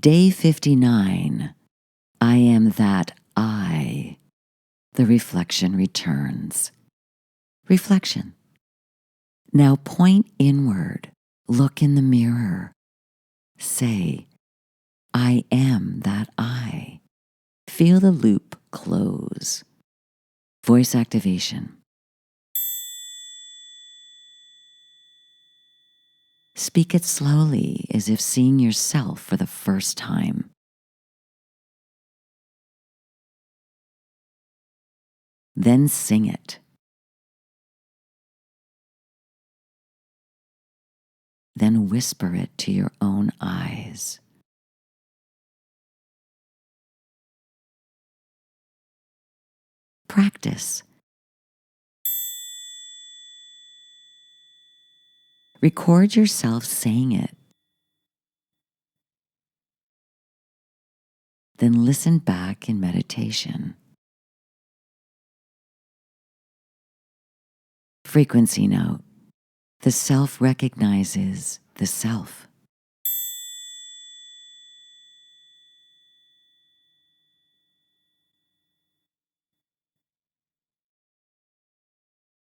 Day 59. I am that I. The reflection returns. Reflection. Now point inward. Look in the mirror. Say, I am that I. Feel the loop close. Voice activation. Speak it slowly as if seeing yourself for the first time. Then sing it. Then whisper it to your own eyes. Practice. Record yourself saying it. Then listen back in meditation. Frequency note. The self recognizes the self.